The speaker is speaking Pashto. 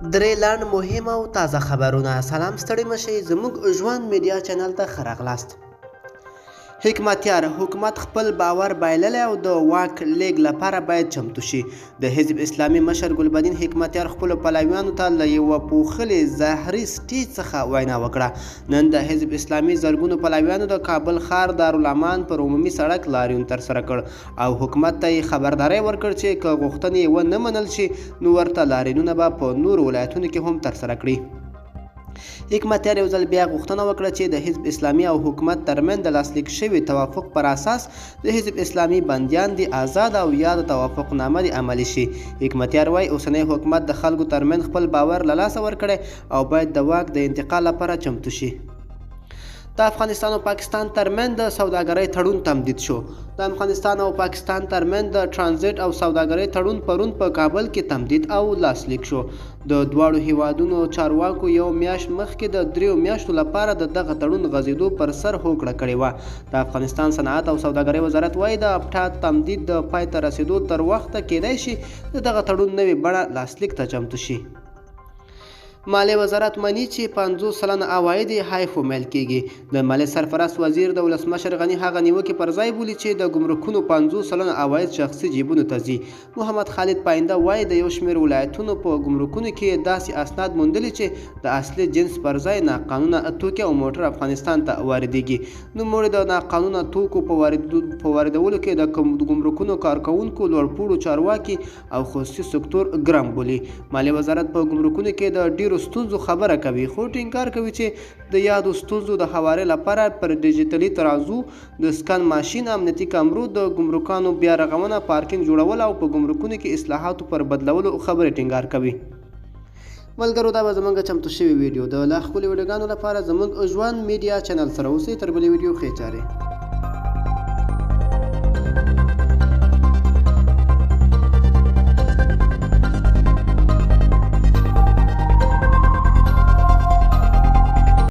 درې لاند مهم او تازه خبرونه. سلام ستړي مشئ، زموږ ژوند میډیا چینل ته ښه راغلاست. حکمتیار حکومت خپل باور بایللی او د واک لیږد لپاره باید چمتو شي. د حزب اسلامي مشر ګلبدین حکمتیار خپلو پلویانو ته له یوه پوښلي زهري سټیج څخه وینا وکړه. نن د حزب اسلامي زرګونو پلویانو د کابل ښار دارالامان پر عمومي سړک لاریون ترسره کړ او حکومت ته یې خبرداری ورکړ چې که غوښتنې یې ونه منل شي نو ورته لاریونونه به په نورو ولایتونو کې هم ترسره کړي. حکمتیار یو ځل بیا غوښتنه وکړه چې د حزب اسلامي او حکومت ترمنځ د لاسلیک شوي توافق پر اساس د حزب اسلامي بندیان دي آزاد او یا د توافقنامه دي عملي شي. حکمتیار وایي اوسنی حکومت د خلکو ترمنځ خپل باور له لاسه ورکړی او باید د واک د انتقال لپاره چمتو شي. د افغانستان او پاکستان ترمنځ د سوداګرۍ تړون تمدید شو. د افغانستان او پاکستان ترمنځ د ټرانزیټ او سوداګرۍ تړون پرون په کابل کې تمدید او لاسلیک شو. د دواړو هیوادونو چارواکو یو میاشت مخکې د 3 میاشتو لپاره د دغه تړون غځېدو پر سر هوکړه کړې وه. د افغانستان صنعت او سوداګرۍ وزارت وایي د ابټا تمدید د پای ته رسېدو تر وخته کېدای شي د دغه تړون نوې بڼه لاسلیک ته چمتو شي. مالیې وزارت مني چې 50 سلنه عواید یې حیف ومیل کېږي. د مالیې سرپرست وزیر د ولسمشر غني هغه نیوکې پر ځای بولي چې د ګمرکونو 50 سلنه عواید شخصي جیبونو ته ځي. محمد خالد پاینده وایي د یو شمېر ولایتونو په ګمرکونو کې داسې اسناد موندلي چې د اصلي جنس پر ځای ناقانونه توکي او موټر افغانستان ته واردېږي. نوموړي د ناقانونه توکو په واردولو کې د ګمرکونو کارکوونکو لوړپوړو چارواکي او خصوصي سکتور ګرم بولي. مالیې وزارت په ګمرکونو کې د ډیرو ستونزو خبره کوي خو ټینګار کوي چې د یادو ستونزو د هواري لپاره پر ډیجیټلي ترازو د سکن ماشین، امنیتي کامرو، د ګمرکانو بیا رغونه، پارکینګ جوړول او په ګمرکونو کې اصلاحاتو پر بدلولو خبرې ټینګار کوي. ملګرو دا به زموږ چمتو شوي ویډیو د لا ښکلي ویډیوګانو لپاره زموږ ژوند میډیا چینل سره اوسئ. تر بلې ویډیو ښې چارې.